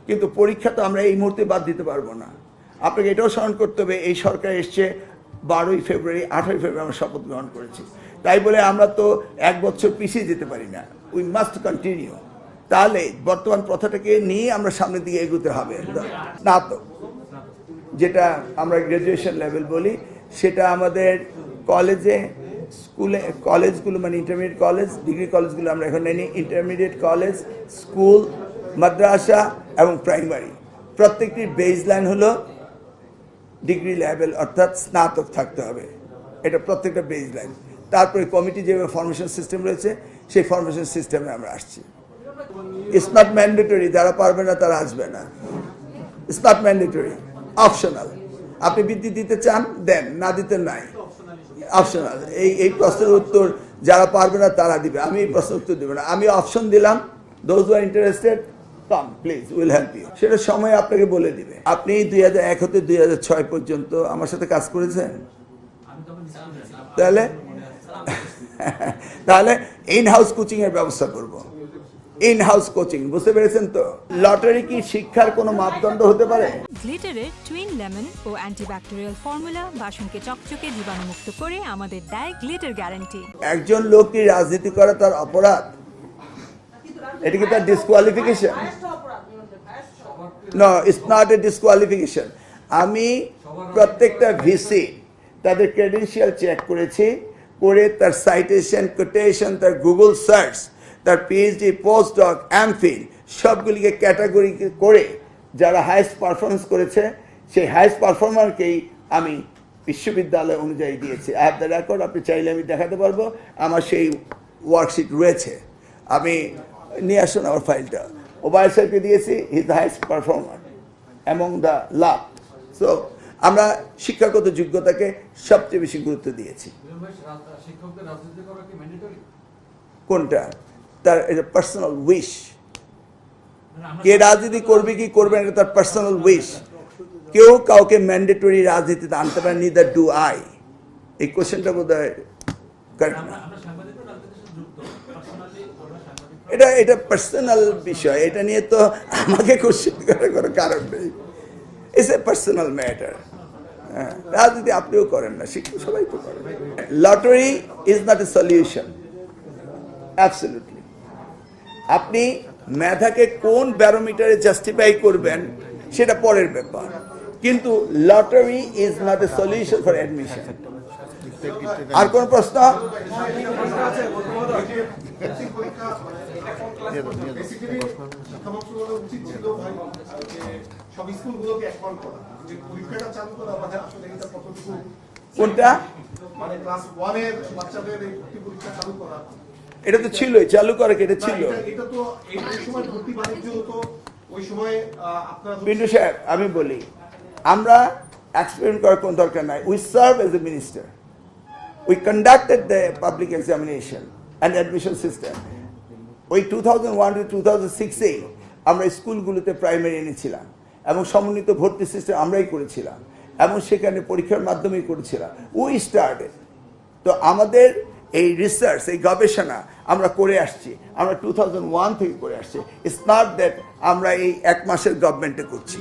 কিন্তু পরীক্ষা তো আমরা এই মুহূর্তে বাদ দিতে পারবো না। আপনাকে এটাও স্মরণ করতে হবে, এই সরকার এসছে 12ই ফেব্রুয়ারি, 18ই ফেব্রুয়ারি আমরা শপথ গ্রহণ করেছি। তাই বলে আমরা তো 1 বছর পিছিয়ে যেতে পারি না, উই মাস্ট কন্টিনিউ। তাহলে বর্তমান প্রথাটাকে নিয়ে আমরা সামনের দিকে এগোতে হবে। স্নাতক, যেটা আমরা গ্র্যাজুয়েশন লেভেল বলি, সেটা আমাদের কলেজে, স্কুলে, কলেজগুলো মানে ইন্টারমিডিয়েট কলেজ, ডিগ্রি কলেজগুলো আমরা এখন নেই। ইন্টারমিডিয়েট কলেজ, স্কুল, মাদ্রাসা এবং প্রাইমারি প্রত্যেকটির বেস লাইন হলো ডিগ্রি লেভেল, অর্থাৎ স্নাতক থাকতে হবে। এটা প্রত্যেকটা বেস লাইন। তারপরে কমিটি যেভাবে ফরমেশন সিস্টেম রয়েছে, সেই ফরমেশন সিস্টেমে আমরা আসছি। ইটস নট ম্যান্ডেটরি, যারা পারবে না তারা আসবে না। It's not mandatory, optional. আপনি বৃত্তি দিতে চান দেন, না দিতে নাই, অপশনাল। এই প্রশ্নের উত্তর যারা পারবে না তারা দিবে, আমি এই প্রশ্নের উত্তর দেবো না। আমি অপশন দিলাম, those who are interested come please, will help you. সেটা সময় আপনাকে বলে দিবে। আপনি 2001 হতে 2006 পর্যন্ত আমার সাথে কাজ করেছেন, তাহলে ইন হাউস কোচিং এর ব্যবস্থা করব। ইন হাউস কোচিং, বুঝতে পেরেছেন তো? লটারি কি শিক্ষার কোনো মাপদণ্ড হতে পারে? গ্লিটারের টুইন লেমন ও অ্যান্টিব্যাকটেরিয়াল ফর্মুলা বাসনকে চকচকে জীবাণুমুক্ত করে আমাদের দেয় গ্লিটার গ্যারান্টি। একজন লোক কি রাজনীতি করা তার অপরাধ? এটা কি তার disqualification? No, it's not a disqualification. আমি প্রত্যেকটা ভিসি তাদের ক্রেডেনশিয়াল চেক করেছি, করে তার সাইটেশন, কোটেশন, তার গুগল সার্চ, তার পিএইচডি, পোস্ট ডক, এমফিল সবগুলিকে ক্যাটাগরি করে যারা হাইয়েস্ট পারফরমেন্স করেছে, সেই হাইয়েস্ট পারফরমারকেই আমি বিশ্ববিদ্যালয় অনুযায়ী দিয়েছি। আই হ্যাভ দ্য রেকর্ড, আপনি চাইলে আমি দেখাতে পারবো, আমার সেই ওয়ার্কশিট রয়েছে। আমি নিয়ে আসুন আমার ফাইলটা। ওবায়দ সাহেবকে দিয়েছি, he is the highest performer among the love. So আমরা শিক্ষাগত যোগ্যতাকে সবচেয়ে বেশি গুরুত্ব দিয়েছি। কোনটা? তার এটা পার্সোনাল উইশ। কে রাজনীতি করবে কি করবে এটা তার পার্সোনাল উইশ। কেউ কাউকে ম্যান্ডেটরি রাজনীতিতে আনতে পারে, নিদার ডু আই। এই কোশ্চেনটা বোধ হয় কারেক্ট না। এটা পার্সোনাল বিষয়, এটা নিয়ে তো আমাকে কোশ্চেন করার কোনো কারণ নেই। It's a personal matter. রাজনীতি আপনিও করেন না, শিক্ষা সবাই তো করেন। Lottery is not a solution, absolutely. আপনি মেধাকে কোন ব্যারোমিটারে জাস্টিফাই করবেন সেটা পরের ব্যাপার, কিন্তু lottery is not a solution for admission. আর কোন প্রশ্ন? কোনটা? এটা তো ছিলই, চালু করে এটা ছিল। পিন্টু সাহেব, আমি বলি, আমরা এক্সপেরিমেন্ট করার কোনো দরকার নাই। We serve as a minister, we conducted the public examination and admission system. ওই 2001 to 2006 আমরা স্কুলগুলোতে প্রাইমারি এনেছিলাম এবং সমন্বিত ভর্তি সিস্টেম আমরাই করেছিলাম এবং সেখানে পরীক্ষার মাধ্যমেই করেছিলাম। We started. তো আমাদের এই রিসার্চ, এই গবেষণা আমরা করে আসছি, আমরা 2001 থেকে করে আসছি। ইটস নট দ্যাট আমরা এই 1 মাসের গভর্নমেন্টে করছি।